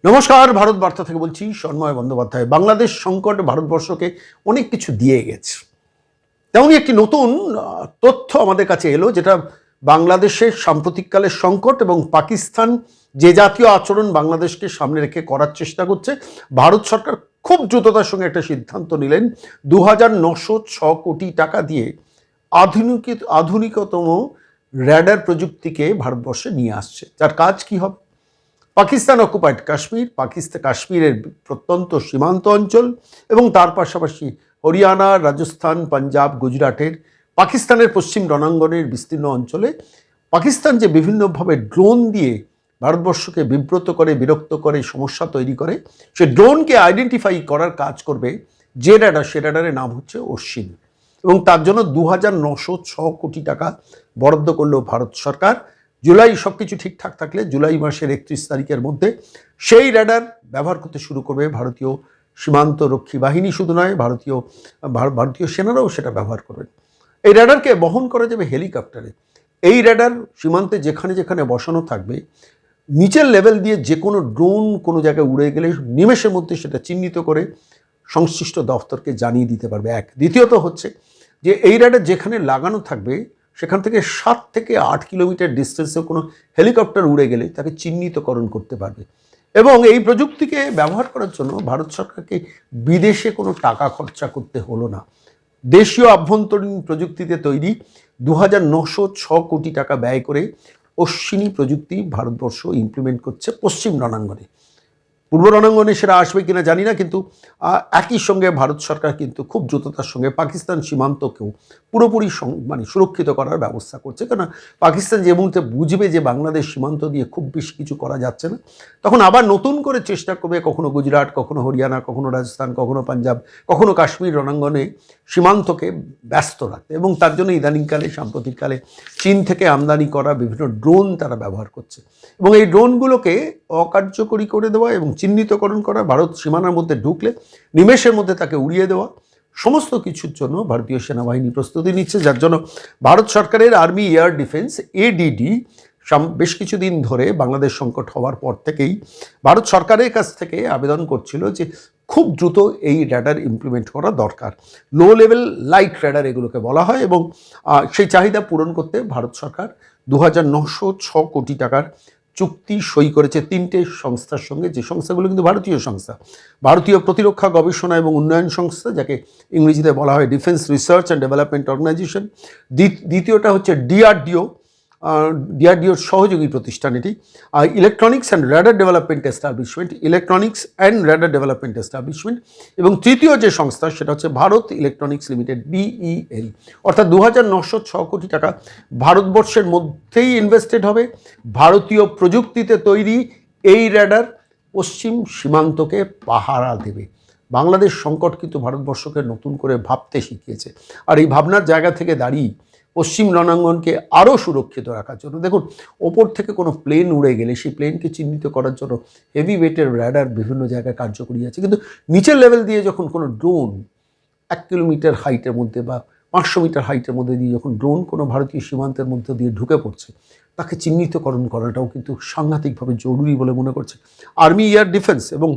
নমস্কার, ভারত বার্তা থেকে বলছি সন্ময় বন্দ্যোপাধ্যায়। বাংলাদেশ সংকট ভারতবর্ষকে অনেক কিছু দিয়ে গেছে। তেমনই একটি নতুন তথ্য আমাদের কাছে এলো, যেটা বাংলাদেশের সাম্প্রতিককালের সংকট এবং পাকিস্তান যে জাতীয় আচরণ বাংলাদেশকে সামনে রেখে করার চেষ্টা করছে। ভারত সরকার খুব দ্রুততার সঙ্গে একটা সিদ্ধান্ত নিলেন, 2906 কোটি টাকা দিয়ে আধুনিকতম র্যাডার প্রযুক্তিকে ভারতবর্ষে নিয়ে আসছে। যার কাজ কি হবে? পাকিস্তান অকুপাইড কাশ্মীর, কাশ্মীরের প্রত্যন্ত সীমান্ত অঞ্চল এবং তার পাশাপাশি হরিয়ানা, রাজস্থান, পাঞ্জাব, গুজরাটের পাকিস্তানের পশ্চিম রণাঙ্গনের বিস্তীর্ণ অঞ্চলে পাকিস্তান যে বিভিন্নভাবে ড্রোন দিয়ে ভারতবর্ষকে বিব্রত করে, বিরক্ত করে, সমস্যা তৈরি করে, সে ড্রোনকে আইডেন্টিফাই করার কাজ করবে যে র্যাডার, সে র্যাডারের নাম হচ্ছে অশ্বিনী। এবং তার জন্য 2906 কোটি টাকা বরাদ্দ করলো ভারত সরকার। জুলাই সব কিছু ঠিকঠাক থাকলে জুলাই মাসের 31 তারিখের মধ্যে সেই র্যাডার ব্যবহার করতে শুরু করবে ভারতীয় সীমান্ত রক্ষী বাহিনী। শুধু নয়, ভারতীয় সেনারাও সেটা ব্যবহার করবেন। এই র্যাডারকে বহন করা যাবে হেলিকপ্টারে। এই র্যাডার সীমান্তে যেখানে যেখানে বসানো থাকবে, নিচের লেভেল দিয়ে যে কোনো ড্রোন কোনো জায়গায় উড়ে গেলে নিমেষের মধ্যে সেটা চিহ্নিত করে সংশ্লিষ্ট দফতরকে জানিয়ে দিতে পারবে। দ্বিতীয়ত হচ্ছে যে এই র্যাডার যেখানে লাগানো থাকবে সেখান থেকে 7 থেকে 8 কিলোমিটার ডিস্টেন্সে কোনো হেলিকপ্টার উড়ে গেলে তাকে চিহ্নিতকরণ করতে পারবে। এবং এই প্রযুক্তিকে ব্যবহার করার জন্য ভারত সরকারকে বিদেশে কোনো টাকা খরচা করতে হলো না। দেশীয় আভ্যন্তরীণ প্রযুক্তিতে তৈরি 2906 কোটি টাকা ব্যয় করে অশ্বিনী প্রযুক্তি ভারতবর্ষ ইমপ্লিমেন্ট করছে পশ্চিম রণাঙ্গনে। পূর্ব রণাঙ্গনে সেটা আসবে কিনা জানি না, কিন্তু একই সঙ্গে ভারত সরকার কিন্তু খুব দ্রুততার সঙ্গে পাকিস্তান সীমান্তকেও পুরোপুরি সুরক্ষিত করার ব্যবস্থা করছে। কেন, পাকিস্তান যে মুহূর্তে বুঝবে যে বাংলাদেশ সীমান্ত দিয়ে খুব বেশি কিছু করা যাচ্ছে না, তখন আবার নতুন করে চেষ্টা করবে কখনো গুজরাট, কখনো হরিয়ানা, কখনো রাজস্থান, কখনো পাঞ্জাব, কখনো কাশ্মীর রণাঙ্গনে সীমান্তকে ব্যস্ত রাখতে। এবং তার জন্য ইদানিংকালে, সাম্প্রতিককালে চীন থেকে আমদানি করা বিভিন্ন ড্রোন তারা ব্যবহার করছে। এবং এই ড্রোনগুলোকে অকার্যকরী করে দেওয়া এবং চিহ্নিতকরণ করা, ভারত সীমানার মধ্যে ঢুকলে নিমেষের মধ্যে তাকে উড়িয়ে দেওয়া, সমস্ত কিছুর জন্য ভারতীয় সেনাবাহিনী প্রস্তুতি নিচ্ছে। যার জন্য ভারত সরকারের আর্মি এয়ার ডিফেন্স ADD বেশ কিছুদিন ধরে বাংলাদেশ সংকট হওয়ার পর থেকেই ভারত সরকারের কাছ থেকে আবেদন করছিল যে খুব দ্রুত এই র্যাডার ইমপ্লিমেন্ট করা দরকার। লো লেভেল লাইট র্যাডার এগুলোকে বলা হয়। এবং সেই চাহিদা পূরণ করতে ভারত সরকার 2906 কোটি টাকার চুক্তি সই করেছে 3টে সংস্থার সঙ্গে, যে সংস্থাগুলো কিন্তু ভারতীয় সংস্থা। ভারতীয় প্রতিরক্ষা গবেষণা এবং উন্নয়ন সংস্থা, যাকে ইংরেজিতে বলা হয় defence research and development organisation. দ্বিতীয়টা হচ্ছে ডিআরডিওর সহযোগী প্রতিষ্ঠান এটি, electronics and radar development establishment. এবং তৃতীয় যে সংস্থা সেটা হচ্ছে ভারত ইলেকট্রনিক্স লিমিটেড, BEL। অর্থাৎ 2906 কোটি টাকা ভারতবর্ষের মধ্যেই ইনভেস্টেড হবে। ভারতীয় প্রযুক্তিতে তৈরি এই র্যাডার পশ্চিম সীমান্তকে পাহারা দেবে। বাংলাদেশ সংকট কিন্তু ভারতবর্ষকে নতুন করে ভাবতে শিখিয়েছে। আর এই ভাবনার জায়গা থেকে দাঁড়িয়ে পশ্চিম রণাঙ্গনকে আরও সুরক্ষিত রাখার জন্য, দেখুন, ওপর থেকে কোনো প্লেন উড়ে গেলে সেই প্লেনকে চিহ্নিত করার জন্য হেভি ওয়েটের র্যাডার বিভিন্ন জায়গায় কার্যকরী আছে, কিন্তু নিচের লেভেল দিয়ে যখন কোনো ড্রোন 1 কিলোমিটার হাইটের মধ্যে বা 500 মিটার হাইটের মধ্যে দিয়ে যখন ড্রোন কোনো ভারতীয় সীমান্তের মধ্যে দিয়ে ঢুকে পড়ছে, তাকে চিহ্নিতকরণ করাটাও কিন্তু সাংঘাতিকভাবে জরুরি বলে মনে করছে আর্মি এয়ার ডিফেন্স। এবং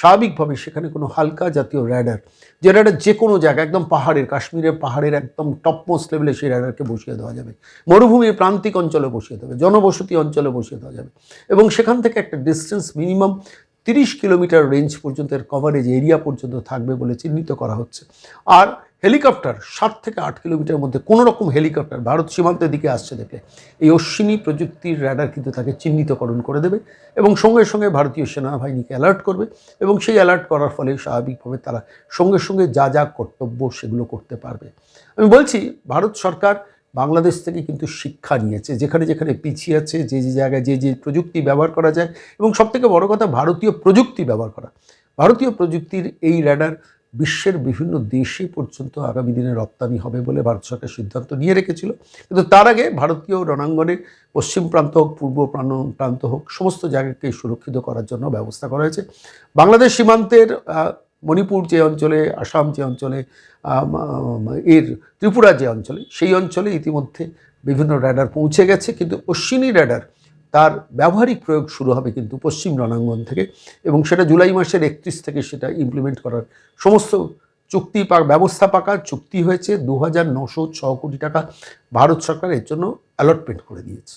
স্বাভাবিকভাবে সেখানে কোনো হালকা জাতীয় র্যাডার, যে র্যাডার যে কোনো জায়গায়, একদম কাশ্মীরের পাহাড়ের একদম টপমোস্ট লেভেলে সেই র্যাডারকে বসিয়ে দেওয়া যাবে, মরুভূমির প্রান্তিক অঞ্চলে বসিয়ে দেবে, জনবসতি অঞ্চলে বসিয়ে দেওয়া যাবে। এবং সেখান থেকে একটা ডিস্টেন্স মিনিমাম 30 কিলোমিটার রেঞ্জ পর্যন্ত কভারেজ এরিয়া পর্যন্ত থাকবে বলে চিহ্নিত করা হচ্ছে। আর হেলিকপ্টার 7 থেকে 8 কিলোমিটার মধ্যে কোনো রকম হেলিকপ্টার ভারত সীমান্তের দিকে আসছে দেখলে এই অশ্বিনী প্রযুক্তির র্যাডার কিন্তু তাকে চিহ্নিতকরণ করে দেবে এবং সঙ্গে সঙ্গে ভারতীয় সেনাবাহিনীকে অ্যালার্ট করবে। এবং সেই অ্যালার্ট করার ফলে স্বাভাবিকভাবে তারা সঙ্গে সঙ্গে যা যা কর্তব্য সেগুলো করতে পারবে। আমি বলছি, ভারত সরকার বাংলাদেশ থেকে কিন্তু শিক্ষা নিয়েছে, যেখানে যেখানে পিছিয়ে আছে, যে যে জায়গায় যে যে প্রযুক্তি ব্যবহার করা যায়, এবং সবথেকে বড় কথা ভারতীয় প্রযুক্তি ব্যবহার করা। ভারতীয় প্রযুক্তির এই র্যাডার বিশ্বের বিভিন্ন দেশে পর্যন্ত আগামী দিনে রপ্তানি হবে বলে ভারত সরকার সিদ্ধান্ত নিয়ে রেখেছিল। কিন্তু তার আগে ভারতীয় রণাঙ্গনের পশ্চিম প্রান্ত হোক, পূর্ব প্রান্ত হোক, সমস্ত জায়গাকে সুরক্ষিত করার জন্য ব্যবস্থা করা হয়েছে। বাংলাদেশ সীমান্তের মণিপুর যে অঞ্চলে, আসাম যে অঞ্চলে, ত্রিপুরা যে অঞ্চলে, সেই অঞ্চলে ইতিমধ্যে বিভিন্ন র্যাডার পৌঁছে গেছে। কিন্তু অশ্বিনী র্যাডার তার ব্যবহারিক প্রয়োগ শুরু হবে কিন্তু পশ্চিম রণাঙ্গন থেকে, এবং সেটা জুলাই মাসের 31 থেকে সেটা ইমপ্লিমেন্ট করার সমস্ত চুক্তি ব্যবস্থা পাকা চুক্তি হয়েছে। 2,906 কোটি টাকা ভারত সরকার এর জন্য অ্যালটমেন্ট করে দিয়েছে।